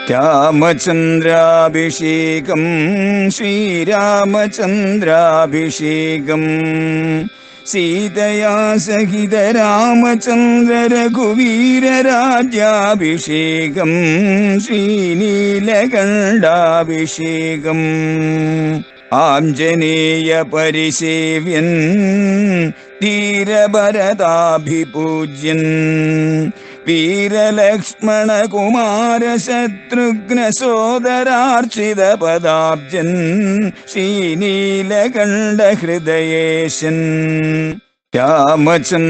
രാമചന്ദ്രാഭിഷേകം ശ്രീരാമചന്ദ്രാഭിഷേകം സീതയാ സഹിത രാമചന്ദ്ര രഘുവീരരാജ്യാഭിഷേകം ശ്രീനീലകണ്ഠാഭിഷേകം ആഞ്ജനേയ പരിസേവ്യൻ ധീരഭരതാഭിപൂജ്യൻ വീരലക്ഷ്മണ കുമാര ശത്രുഘ്ന സോദരാർച്ചിത പദാബ്ജൻ ശ്രീനീലകണ്ഠ ഹൃദയേശൻ രാമചന്ദ്രാഭിഷേകം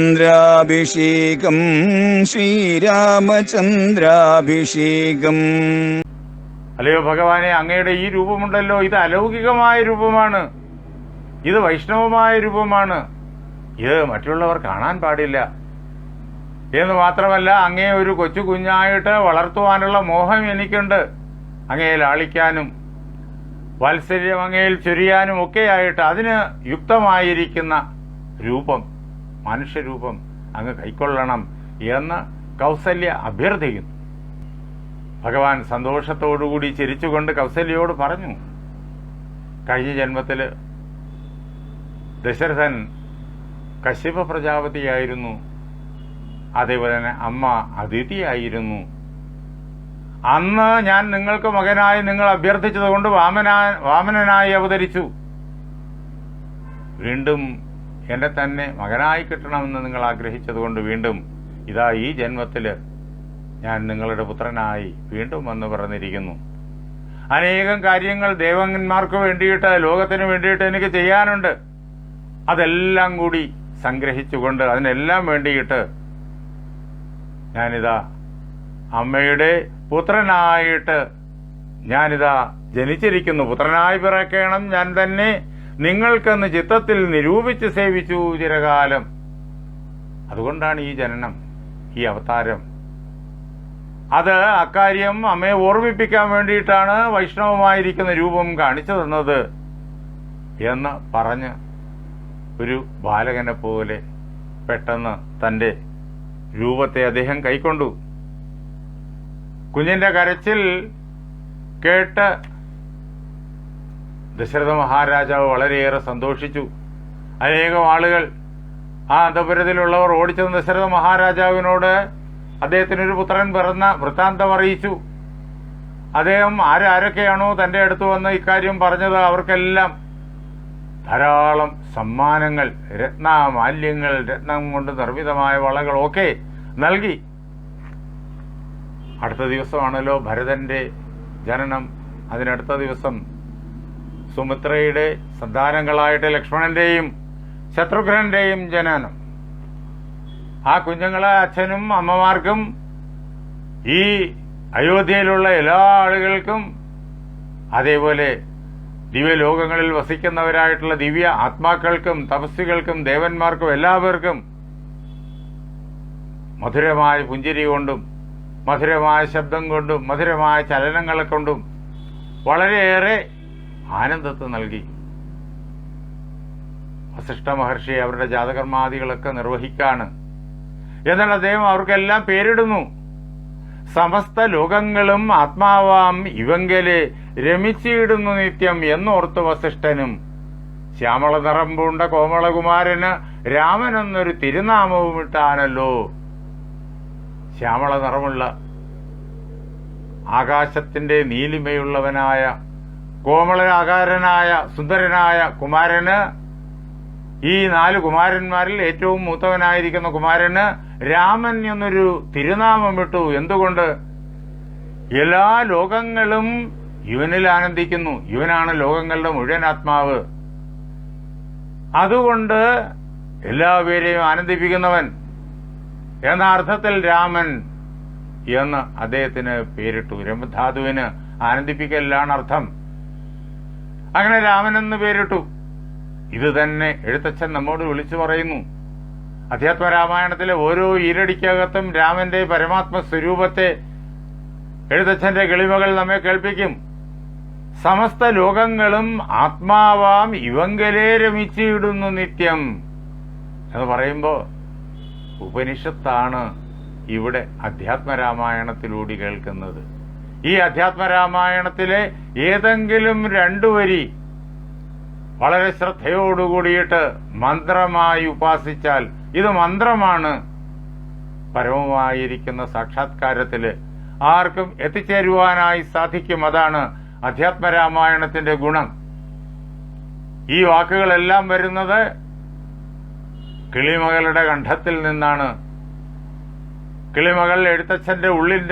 ശ്രീരാമചന്ദ്രാഭിഷേകം. അല്ലയോ ഭഗവാനെ, അങ്ങയുടെ ഈ രൂപമുണ്ടല്ലോ, ഇത് അലൗകികമായ രൂപമാണ്, ഇത് വൈഷ്ണവമായ രൂപമാണ്, ഇത് മറ്റുള്ളവർ കാണാൻ പാടില്ല എന്ന് മാത്രമല്ല, അങ്ങയെ ഒരു കൊച്ചു കുഞ്ഞായിട്ട് വളർത്തുവാനുള്ള മോഹം എനിക്കുണ്ട്. അങ്ങയെ ലാളിക്കാനും വാത്സല്യം അങ്ങയിൽ ചൊരിയാനും ഒക്കെയായിട്ട് അതിന് യുക്തമായിരിക്കുന്ന രൂപം, മനുഷ്യരൂപം അങ്ങ് കൈക്കൊള്ളണം എന്ന് കൗസല്യ അഭ്യർത്ഥിക്കുന്നു. ഭഗവാൻ സന്തോഷത്തോടുകൂടി ചിരിച്ചുകൊണ്ട് കൗസല്യയോട് പറഞ്ഞു, കഴിഞ്ഞ ജന്മത്തിൽ ദശരഥൻ കശ്യപ പ്രജാപതിയായിരുന്നു, അതേപോലെ തന്നെ അമ്മ അദിതിയായിരുന്നു. അന്ന് ഞാൻ നിങ്ങൾക്ക് മകനായി നിങ്ങൾ അഭ്യർത്ഥിച്ചതുകൊണ്ട് വാമനനായി അവതരിച്ചു. വീണ്ടും എന്നെ തന്നെ മകനായി കിട്ടണമെന്ന് നിങ്ങൾ ആഗ്രഹിച്ചതുകൊണ്ട് വീണ്ടും ഇതാ ഈ ജന്മത്തിൽ ഞാൻ നിങ്ങളുടെ പുത്രനായി വീണ്ടും വന്ന് പറഞ്ഞിരിക്കുന്നു. അനേകം കാര്യങ്ങൾ ദേവന്മാർക്ക് വേണ്ടിയിട്ട്, ലോകത്തിന് വേണ്ടിയിട്ട് എനിക്ക് ചെയ്യാനുണ്ട്. അതെല്ലാം കൂടി സംഗ്രഹിച്ചുകൊണ്ട് അതിനെല്ലാം വേണ്ടിയിട്ട് ഞാനിതാ അമ്മയുടെ പുത്രനായിട്ട് ഞാനിതാ ജനിച്ചിരിക്കുന്നു. പുത്രനായി പിറക്കണം ഞാൻ തന്നെ നിങ്ങൾക്കെന്ന് ചിത്തത്തിൽ നിരൂപിച്ച് സേവിച്ചു ചിരകാലം. അതുകൊണ്ടാണ് ഈ ജനനം, ഈ അവതാരം. അത് അക്കാര്യം അമ്മയെ ഓർമ്മിപ്പിക്കാൻ വേണ്ടിയിട്ടാണ് വൈഷ്ണവമായിരിക്കുന്ന രൂപം കാണിച്ചു തന്നത് എന്ന് പറഞ്ഞ് ഒരു ബാലകനെ പോലെ പെട്ടെന്ന് തന്റെ രൂപത്തെ അദ്ദേഹം കൈക്കൊണ്ടു. കുഞ്ഞിന്റെ കരച്ചിൽ കേട്ട് ദശരഥ മഹാരാജാവ് വളരെയേറെ സന്തോഷിച്ചു. അനേകം ആളുകൾ ആ അന്തപുരത്തിലുള്ളവർ ഓടിച്ചെന്ന് ദശരഥ മഹാരാജാവിനോട് അദ്ദേഹത്തിനൊരു പുത്രൻ പിറന്ന വൃത്താന്തം അറിയിച്ചു. അദ്ദേഹം ആരൊക്കെയാണോ തന്റെ അടുത്ത് വന്ന് ഇക്കാര്യം പറഞ്ഞത് അവർക്കെല്ലാം ധാരാളം സമ്മാനങ്ങൾ, രത്നമാല്യങ്ങൾ, രത്നം കൊണ്ട് നിർമ്മിതമായ വളകളൊക്കെ നൽകി. അടുത്ത ദിവസമാണല്ലോ ഭരതന്റെ ജനനം. അതിനടുത്ത ദിവസം സുമിത്രയുടെ സന്താനങ്ങളായിട്ട് ലക്ഷ്മണന്റെയും ശത്രുഘ്നന്റെയും ജനനം. ആ കുഞ്ഞുങ്ങളെ അച്ഛനും അമ്മമാർക്കും ഈ അയോധ്യയിലുള്ള എല്ലാ ആളുകൾക്കും അതേപോലെ ദിവ്യലോകങ്ങളിൽ വസിക്കുന്നവരായിട്ടുള്ള ദിവ്യ ആത്മാക്കൾക്കും തപസ്വികൾക്കും ദേവന്മാർക്കും എല്ലാവർക്കും മധുരമായ പുഞ്ചിരി കൊണ്ടും മധുരമായ ശബ്ദം കൊണ്ടും മധുരമായ ചലനങ്ങളെ കൊണ്ടും വളരെയേറെ ആനന്ദത്തെ നൽകി. വസിഷ്ഠ മഹർഷി അവരുടെ ജാതകർമാദികളൊക്കെ നിർവഹിക്കാണ്. എന്നാൽ അദ്ദേഹം അവർക്കെല്ലാം പേരിടുന്നു. സമസ്ത ലോകങ്ങളും ആത്മാവാം ഇവങ്കലെ രമിച്ചിടുന്നു നിത്യം എന്നോർത്ത് വസിഷ്ഠനും ശ്യാമള നിറം പൂണ്ട കോമളകുമാരന് രാമൻ എന്നൊരു തിരുനാമവും ഇട്ടാനല്ലോ. ശ്യാമള നിറമുള്ള ആകാശത്തിന്റെ നീലിമയുള്ളവനായ കോമളാകാരനായ സുന്ദരനായ കുമാരന്, ഈ 4 കുമാരന്മാരിൽ ഏറ്റവും മൂത്തവനായിരിക്കുന്ന കുമാരന് രാമൻ എന്നൊരു തിരുനാമം ഇട്ടു. എന്തുകൊണ്ട്? എല്ലാ ലോകങ്ങളും ഇവനിൽ ആനന്ദിക്കുന്നു. ഇവനാണ് ലോകങ്ങളുടെ മുഴുവൻ ആത്മാവ്. അതുകൊണ്ട് എല്ലാവരെയും ആനന്ദിപ്പിക്കുന്നവൻ എന്ന അർത്ഥത്തിൽ രാമൻ എന്ന് അദ്ദേഹത്തിന് പേരിട്ടു. രമധാതുവിന് ആനന്ദിപ്പിക്കലാണ് അർത്ഥം. അങ്ങനെ രാമൻ എന്ന് പേരിട്ടു. ഇത് തന്നെ എഴുത്തച്ഛൻ നമ്മോട് വിളിച്ചു പറയുന്നു. അധ്യാത്മരാമായണത്തിലെ ഓരോ ഈരടിക്കകത്തും രാമന്റെ പരമാത്മ സ്വരൂപത്തെ എഴുത്തച്ഛന്റെ കിളിമകൾ നമ്മെ കേൾപ്പിക്കും. സമസ്ത ലോകങ്ങളും ആത്മാവാം ഇവങ്കലേ രമിച്ചിടുന്നു നിത്യം എന്ന് പറയുമ്പോൾ ഉപനിഷത്താണ് ഇവിടെ അധ്യാത്മരാമായണത്തിലൂടെ കേൾക്കുന്നത്. ഈ അധ്യാത്മരാമായണത്തിലെ ഏതെങ്കിലും 2 വരി വളരെ ശ്രദ്ധയോടുകൂടിയിട്ട് മന്ത്രമായി ഉപാസിച്ചാൽ ഇത് മന്ത്രമാണ്. പരമമായിരിക്കുന്ന സാക്ഷാത്കാരത്തില് ആർക്കും എത്തിച്ചേരുവാനായി സാധിക്കും. അതാണ് അധ്യാത്മരാമായണത്തിന്റെ ഗുണം. ഈ വാക്കുകളെല്ലാം വരുന്നത് കിളിമകളുടെ കണ്ഠത്തിൽ നിന്നാണ്. കിളിമകൾ എഴുത്തച്ഛന്റെ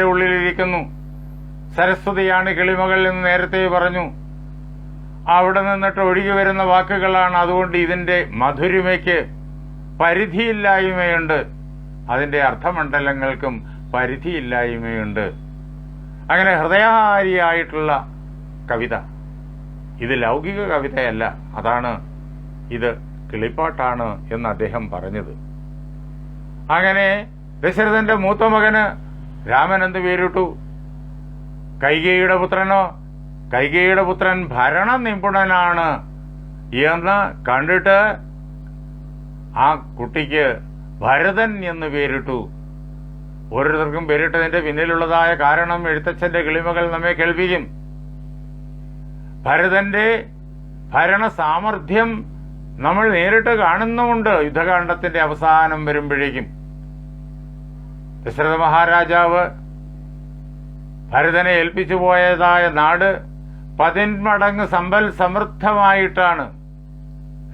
ഉള്ളിലിരിക്കുന്നു. സരസ്വതിയാണ് കിളിമകൾ എന്ന് നേരത്തെ പറഞ്ഞു. അവിടെ നിന്നിട്ട് ഒഴുകി വരുന്ന വാക്കുകളാണ്. അതുകൊണ്ട് ഇതിന്റെ മധുരിമയ്ക്ക് പരിധിയില്ലായ്മയുണ്ട്. അതിന്റെ അർത്ഥമണ്ഡലങ്ങൾക്കും പരിധിയില്ലായ്മയുണ്ട്. അങ്ങനെ ഹൃദയഹാരിയായിട്ടുള്ള കവിത. ഇത് ലൗകിക കവിതയല്ല. അതാണ് ഇത് കിളിപ്പാട്ടാണ് എന്ന് അദ്ദേഹം പറഞ്ഞത്. അങ്ങനെ ദശരഥന്റെ മൂത്ത മകന് രാമൻ എന്ത് പേരിട്ടു? കൈകേയിയുടെ പുത്രനോ? കൈകേയിയുടെ പുത്രൻ ഭരണ നിപുണനാണ് എന്ന് കണ്ടിട്ട് ആ കുട്ടിക്ക് ഭരതൻ എന്ന് പേരിട്ടു. ഓരോരുത്തർക്കും പേരിട്ടതിന്റെ പിന്നിലുള്ളതായ കാരണം എഴുത്തച്ഛന്റെ കിളിമകൾ നമ്മെ കേൾപ്പിക്കും. ഭരതന്റെ ഭരണ സാമർഥ്യം നമ്മൾ നേരിട്ട് കാണുന്നുമുണ്ട്. യുദ്ധകാണ്ഡത്തിന്റെ അവസാനം വരുമ്പോഴേക്കും ദശരഥ മഹാരാജാവ് ഭരതനെ ഏൽപ്പിച്ചു പോയതായ നാട് 10 മടങ്ങ് സമ്പൽ സമൃദ്ധമായിട്ടാണ്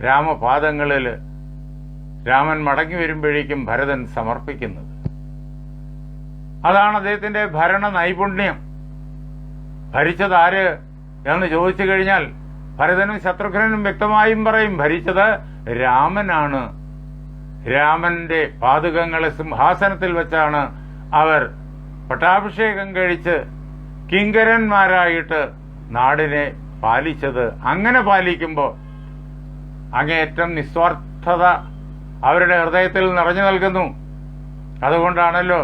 രാമപാദങ്ങളിൽ രാമൻ മടങ്ങി വരുമ്പോഴേക്കും ഭരതൻ സമർപ്പിക്കുന്നത്. അതാണ് അദ്ദേഹത്തിന്റെ ഭരണ നൈപുണ്യം. ഭരിച്ചതാര് എന്ന് ചോദിച്ചു കഴിഞ്ഞാൽ ഭരതനും ശത്രുഘ്നനും വ്യക്തമായും പറയും ഭരിച്ചത് രാമനാണ്. രാമന്റെ പാദുകങ്ങളെ സിംഹാസനത്തിൽ വെച്ചാണ് അവർ പട്ടാഭിഷേകം കഴിച്ച് കിങ്കരന്മാരായിട്ട് നാടിനെ പാലിച്ചത്. അങ്ങനെ പാലിക്കുമ്പോൾ അങ്ങേയറ്റം നിസ്വാർത്ഥത അവരുടെ ഹൃദയത്തിൽ നിറഞ്ഞു നൽകുന്നു. അതുകൊണ്ടാണല്ലോ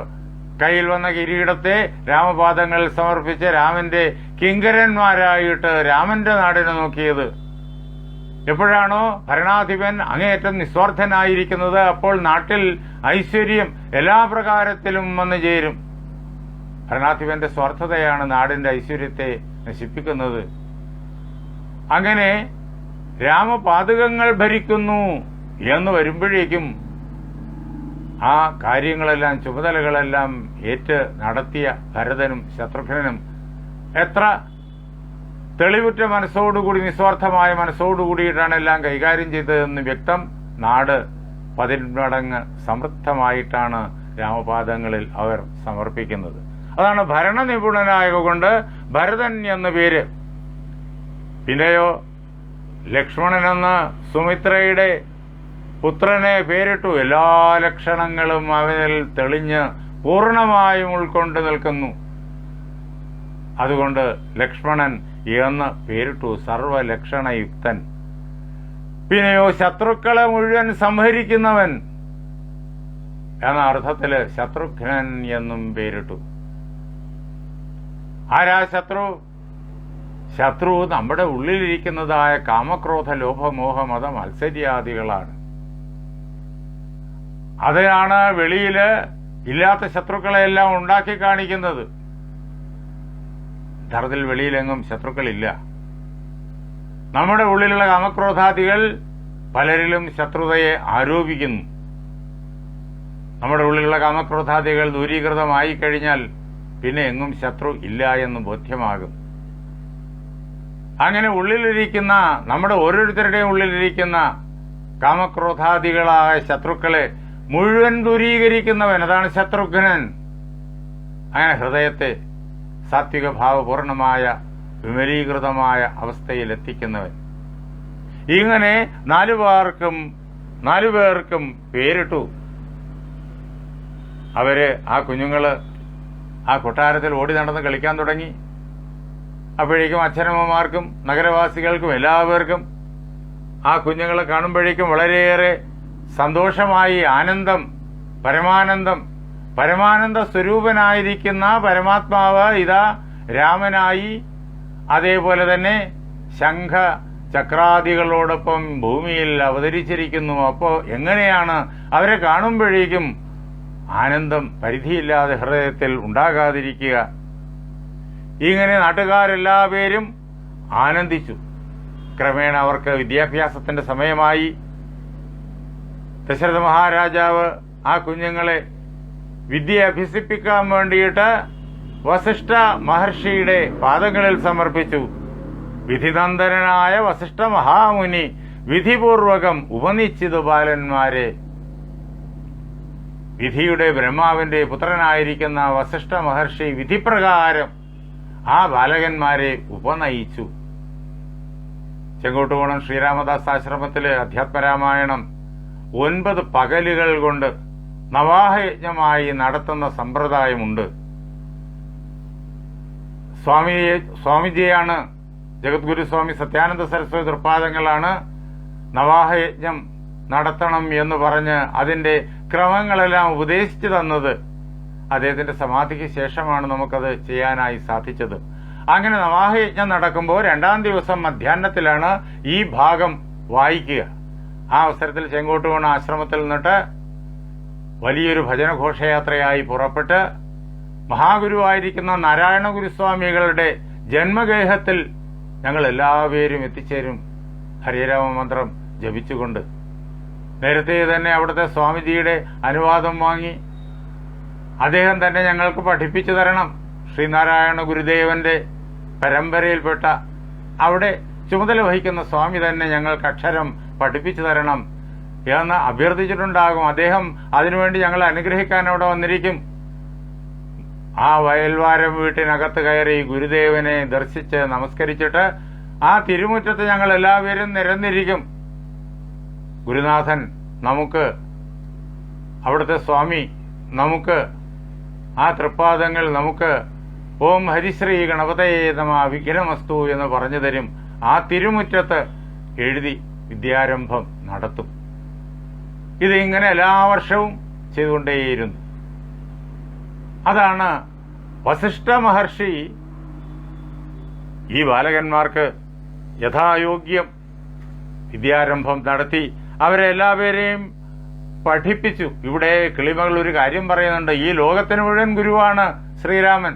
കയ്യിൽ വന്ന കിരീടത്തെ രാമപാദങ്ങളിൽ സമർപ്പിച്ച് രാമന്റെ കിങ്കരന്മാരായിട്ട് രാമന്റെ നാടിനെ നോക്കിയത്. എപ്പോഴാണോ ഭരണാധിപൻ അങ്ങേയറ്റം നിസ്വാർത്ഥനായിരിക്കുന്നത് അപ്പോൾ നാട്ടിൽ ഐശ്വര്യം എല്ലാ പ്രകാരത്തിലും വന്നു ചേരും. ഭരണാധിപന്റെ സ്വാർത്ഥതയാണ് നാടിന്റെ ഐശ്വര്യത്തെ നശിപ്പിക്കുന്നത്. അങ്ങനെ രാമപാദുകങ്ങൾ ഭരിക്കുന്നു എന്ന് വരുമ്പോഴേക്കും ആ കാര്യങ്ങളെല്ലാം ചുമതലകളെല്ലാം ഏറ്റ് നടത്തിയ ഭരതനും ശത്രുഘ്നനും എത്ര തെളിവുറ്റ മനസ്സോടുകൂടി നിസ്വാർത്ഥമായ മനസ്സോടുകൂടിയിട്ടാണ് എല്ലാം കൈകാര്യം ചെയ്തതെന്ന് വ്യക്തം. നാട് 10 മടങ്ങ് സമൃദ്ധമായിട്ടാണ് രാമപാദങ്ങളിൽ അവർ സമർപ്പിക്കുന്നത്. അതാണ് ഭരണ നിപുണനായതുകൊണ്ട് ഭരതൻ എന്ന പേര്. പിന്നെയോ ലക്ഷ്മണനെന്ന് സുമിത്രയുടെ പുത്രനെ പേരിട്ടു. എല്ലാ ലക്ഷണങ്ങളും അവനിൽ തെളിഞ്ഞ് പൂർണ്ണമായും ഉൾക്കൊണ്ട് നിൽക്കുന്നു. അതുകൊണ്ട് ലക്ഷ്മണൻ എന്ന് പേരിട്ടു. സർവലക്ഷണയുക്തൻ. പിന്നെയോ ശത്രുക്കളെ മുഴുവൻ സംഹരിക്കുന്നവൻ എന്ന അർത്ഥത്തില് ശത്രുഘ്നൻ എന്നും പേരിട്ടു. ആരാ ശത്രു? ശത്രു നമ്മുടെ ഉള്ളിലിരിക്കുന്നതായ കാമക്രോധ ലോഭമോഹ മത മത്സര്യാദികളാണ്. അതിനാണ് വെളിയില് ഇല്ലാത്ത ശത്രുക്കളെല്ലാം ഉണ്ടാക്കി കാണിക്കുന്നത്. യഥാർത്ഥത്തിൽ വെളിയിലെങ്ങും ശത്രുക്കളില്ല. നമ്മുടെ ഉള്ളിലുള്ള കാമക്രോധാദികൾ പലരിലും ശത്രുതയെ ആരോപിക്കുന്നു. നമ്മുടെ ഉള്ളിലുള്ള കാമക്രോധാദികൾ ദൂരീകൃതമായി കഴിഞ്ഞാൽ പിന്നെ എങ്ങും ശത്രു ഇല്ല എന്ന് ബോധ്യമാകും. അങ്ങനെ ഉള്ളിലിരിക്കുന്ന നമ്മുടെ ഓരോരുത്തരുടെയും ഉള്ളിലിരിക്കുന്ന കാമക്രോധാദികളായ ശത്രുക്കളെ മുഴുവൻ ദൂരീകരിക്കുന്നവൻ അതാണ് ശത്രുഘ്നൻ. അങ്ങനെ ഹൃദയത്തെ സാത്വിക ഭാവപൂർണമായ വിമലീകൃതമായ അവസ്ഥയിൽ എത്തിക്കുന്നവൻ. ഇങ്ങനെ 4 പേർക്കും പേരിട്ടു. അവര് ആ കുഞ്ഞുങ്ങള് ആ കൊട്ടാരത്തിൽ ഓടി നടന്ന് കളിക്കാൻ തുടങ്ങി. അപ്പോഴേക്കും അച്ഛനമ്മമാർക്കും നഗരവാസികൾക്കും എല്ലാവർക്കും ആ കുഞ്ഞുങ്ങളെ കാണുമ്പോഴേക്കും വളരെയേറെ സന്തോഷമായി. ആനന്ദം, പരമാനന്ദ സ്വരൂപനായിരിക്കുന്ന പരമാത്മാവ് ഇതാ രാമനായി അതേപോലെ തന്നെ ശംഖ ചക്രാദികളോടൊപ്പം ഭൂമിയിൽ അവതരിച്ചിരിക്കുന്നു. അപ്പോ എങ്ങനെയാണ് അവരെ കാണുമ്പോഴേക്കും ആനന്ദം പരിധിയില്ലാതെ ഹൃദയത്തിൽ ഉണ്ടാകാതിരിക്കുക? ഇങ്ങനെ നാട്ടുകാരെല്ലാവരും ആനന്ദിച്ചു. ക്രമേണ അവർക്ക് വിദ്യാഭ്യാസത്തിന്റെ സമയമായി. ദശരഥ മഹാരാജാവ് ആ കുഞ്ഞുങ്ങളെ വിദ്യ അഭ്യസിപ്പിക്കാൻ വേണ്ടിയിട്ട് വസിഷ്ഠ മഹർഷിയുടെ പാദങ്ങളിൽ സമർപ്പിച്ചു. വിധിനന്ദനായ വസിഷ്ഠ മഹാമുനി വിധിപൂർവകം ഉപനിശ്ചിത ബാലന്മാരെ, വിധിയുടെ ബ്രഹ്മാവിന്റെ പുത്രനായിരിക്കുന്ന വസിഷ്ഠ മഹർഷി വിധിപ്രകാരം ആ ബാലകന്മാരെ ഉപനയിച്ചു. ചെങ്കോട്ടുകോണം ശ്രീരാമദാസ് ആശ്രമത്തിലെ അധ്യാത്മരാമായണം 9 പകലുകൾ കൊണ്ട് നവാഹയജ്ഞമായി നടത്തുന്ന സമ്പ്രദായമുണ്ട്. സ്വാമിജിയാണ്, ജഗദ്ഗുരു സ്വാമി സത്യാനന്ദ സരസ്വതി തൃപ്പാദങ്ങളാണ് നവാഹയജ്ഞം നടത്തണം എന്ന് പറഞ്ഞ് അതിന്റെ ക്രമങ്ങളെല്ലാം ഉപദേശിച്ചു തന്നത്. അദ്ദേഹത്തിന്റെ സമാധിക്ക് ശേഷമാണ് നമുക്കത് ചെയ്യാനായി സാധിച്ചത്. അങ്ങനെ നവാഹയജ്ഞം നടക്കുമ്പോൾ 2-ാം ദിവസം മധ്യാഹ്നത്തിലാണ് ഈ ഭാഗം വായിക്കുക. ആ അവസരത്തിൽ ചെങ്കോട്ടുകോണം ആശ്രമത്തിൽ നിന്നിട്ട് വലിയൊരു ഭജനഘോഷയാത്രയായി പുറപ്പെട്ട് മഹാഗുരുവായിരിക്കുന്ന നാരായണ ഗുരുസ്വാമികളുടെ ജന്മഗേഹത്തിൽ ഞങ്ങൾ എല്ലാവരും എത്തിച്ചേരും, ഹരിരാമ മന്ത്രം ജപിച്ചുകൊണ്ട്. നേരത്തെ തന്നെ അവിടുത്തെ സ്വാമിജിയുടെ അനുവാദം വാങ്ങി അദ്ദേഹം തന്നെ ഞങ്ങൾക്ക് പഠിപ്പിച്ചു തരണം. ശ്രീനാരായണ ഗുരുദേവന്റെ പരമ്പരയിൽപ്പെട്ട അവിടെ ചുമതല വഹിക്കുന്ന സ്വാമി തന്നെ ഞങ്ങൾക്ക് അക്ഷരം പഠിപ്പിച്ചു തരണം എന്ന് അഭ്യർത്ഥിച്ചിട്ടുണ്ടാകും. അദ്ദേഹം അതിനുവേണ്ടി ഞങ്ങളെ അനുഗ്രഹിക്കാൻ അവിടെ വന്നിരിക്കും. ആ വയൽവാരം വീട്ടിനകത്ത് കയറി ഗുരുദേവനെ ദർശിച്ച് നമസ്കരിച്ചിട്ട് ആ തിരുമുറ്റത്ത് ഞങ്ങൾ എല്ലാവരും നിരന്നിരിക്കും. ഗുരുനാഥൻ നമുക്ക്, അവിടുത്തെ സ്വാമി നമുക്ക് ആ തൃപ്പാദങ്ങൾ നമുക്ക് ഓം ഹരിശ്രീ ഗണപതയേ നമഃ വിഘ്നമസ്തു എന്ന് പറഞ്ഞു തരും. ആ തിരുമുറ്റത്ത് എഴുതി വിദ്യാരംഭം നടത്തും. ഇതിങ്ങനെ എല്ലാ വർഷവും ചെയ്തുകൊണ്ടേയിരുന്നു. അതാണ് വസിഷ്ഠ മഹർഷി ഈ ബാലകന്മാർക്ക് യഥായോഗ്യം വിദ്യാരംഭം നടത്തി അവരെ എല്ലാവരെയും പഠിപ്പിച്ചു. ഇവിടെ കിളിമകൾ ഒരു കാര്യം പറയുന്നുണ്ട്. ഈ ലോകത്തിന് മുഴുവൻ ഗുരുവാണ് ശ്രീരാമൻ,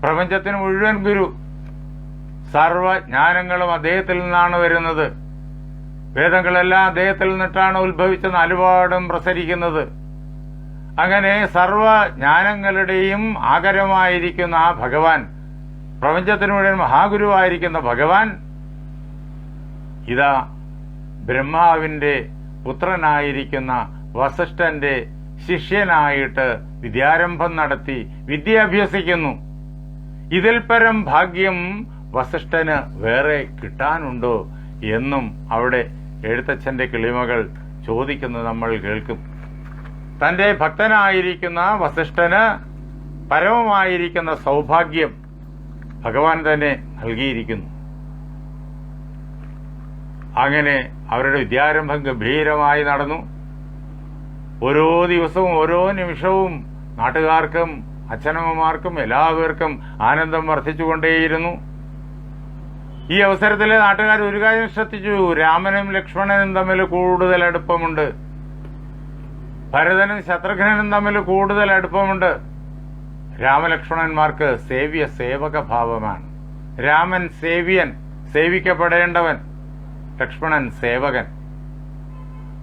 പ്രപഞ്ചത്തിന് മുഴുവൻ ഗുരു. സർവജ്ഞാനങ്ങളും അദ്ദേഹത്തിൽ നിന്നാണ് വരുന്നത്. വേദങ്ങളെല്ലാം അദ്ദേഹത്തിൽ നിന്നിട്ടാണ് ഉത്ഭവിച്ച നാലുപാടും പ്രസരിക്കുന്നത്. അങ്ങനെ സർവജ്ഞാനങ്ങളുടെയും ആകരമായിരിക്കുന്ന ആ ഭഗവാൻ, പ്രപഞ്ചത്തിന് മുഴുവൻ മഹാഗുരുവായിരിക്കുന്ന ഭഗവാൻ ഇതാ ബ്രഹ്മാവിന്റെ പുത്രനായിരിക്കുന്ന വസിഷ്ഠന്റെ ശിഷ്യനായിട്ട് വിദ്യാരംഭം നടത്തി വിദ്യ അഭ്യസിക്കുന്നു. ഇതിൽ പരം ഭാഗ്യം വസിഷ്ഠന് വേറെ കിട്ടാനുണ്ടോ എന്നും അവിടെ എഴുത്തച്ഛന്റെ കിളിമകൾ ചോദിക്കുന്നത് നമ്മൾ കേൾക്കും. തന്റെ ഭക്തനായിരിക്കുന്ന വസിഷ്ഠന് പരമമായിരിക്കുന്ന സൗഭാഗ്യം ഭഗവാൻ തന്നെ നൽകിയിരിക്കുന്നു. അങ്ങനെ അവരുടെ വിദ്യാരംഭം ഗംഭീരമായി നടന്നു. ഓരോ ദിവസവും ഓരോ നിമിഷവും നാട്ടുകാർക്കും അച്ഛനമ്മമാർക്കും എല്ലാവർക്കും ആനന്ദം വർദ്ധിച്ചുകൊണ്ടേയിരുന്നു. ഈ അവസരത്തിൽ നാട്ടുകാർ ഒരു കാര്യം ശ്രദ്ധിച്ചു. രാമനും ലക്ഷ്മണനും തമ്മിൽ കൂടുതൽ അടുപ്പമുണ്ട്, ഭരതനും ശത്രുഘ്നനും തമ്മിൽ കൂടുതൽ അടുപ്പമുണ്ട്. രാമലക്ഷ്മണന്മാർക്ക് സേവ്യ സേവക ഭാവമാണ്. രാമൻ സേവ്യൻ, സേവിക്കപ്പെടേണ്ടവൻ. ലക്ഷ്മണൻ സേവകൻ.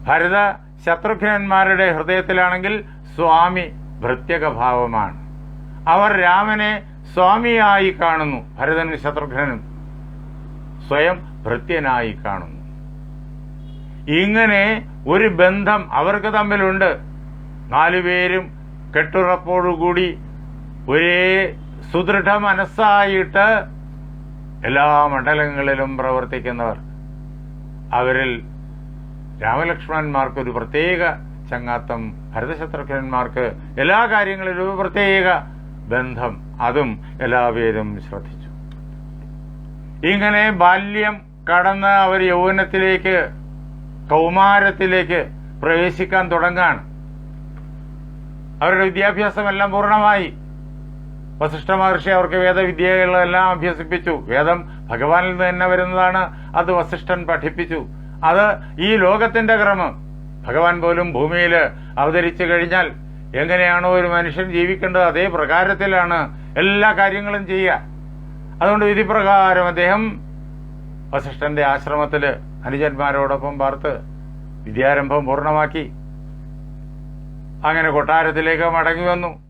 ഭരത ശത്രുഘ്നന്മാരുടെ ഹൃദയത്തിലാണെങ്കിൽ സ്വാമി ഭൃത്യക ഭാവമാണ്. അവർ രാമനെ സ്വാമിയായി കാണുന്നു, ഭരതനും ശത്രുഘ്നനും സ്വയം ഭൃത്യനായി കാണുന്നു. ഇങ്ങനെ ഒരു ബന്ധം അവർക്ക് തമ്മിലുണ്ട്. 4 പേരും കെട്ടുറപ്പോടുകൂടി ഒരേ സുദൃഢ മനസ്സായിട്ട് എല്ലാ മണ്ഡലങ്ങളിലും പ്രവർത്തിക്കുന്നവർ. അവരിൽ രാമലക്ഷ്മണന്മാർക്ക് ഒരു പ്രത്യേക ചങ്ങാത്തം, ഭരതശത്രുഘ്നന്മാർക്ക് എല്ലാ കാര്യങ്ങളിലും ഒരു പ്രത്യേക ബന്ധം, അതും എല്ലാവരും ശ്രദ്ധിച്ചു. ഇങ്ങനെ ബാല്യം കടന്ന് അവർ യൗവനത്തിലേക്ക്, കൗമാരത്തിലേക്ക് പ്രവേശിക്കാൻ തുടങ്ങാണ്. അവരുടെ വിദ്യാഭ്യാസമെല്ലാം പൂർണ്ണമായി. വസിഷ്ഠ മഹർഷി അവർക്ക് വേദവിദ്യകളെല്ലാം അഭ്യസിപ്പിച്ചു. വേദം ഭഗവാനിൽ നിന്ന് തന്നെ വരുന്നതാണ്, അത് വസിഷ്ഠൻ പഠിപ്പിച്ചു. അത് ഈ ലോകത്തിന്റെ ക്രമം. ഭഗവാൻ പോലും ഭൂമിയിൽ അവതരിച്ചു കഴിഞ്ഞാൽ എങ്ങനെയാണോ ഒരു മനുഷ്യൻ ജീവിക്കേണ്ടത് അതേ പ്രകാരത്തിലാണ് എല്ലാ കാര്യങ്ങളും ചെയ്യുക. അതുകൊണ്ട് വിധിപ്രകാരം അദ്ദേഹം വസിഷ്ഠന്റെ ആശ്രമത്തിൽ അനുജന്മാരോടൊപ്പം പാർത്ത് വിദ്യാരംഭം പൂർണ്ണമാക്കി. അങ്ങനെ കൊട്ടാരത്തിലേക്ക് മടങ്ങി വന്നു.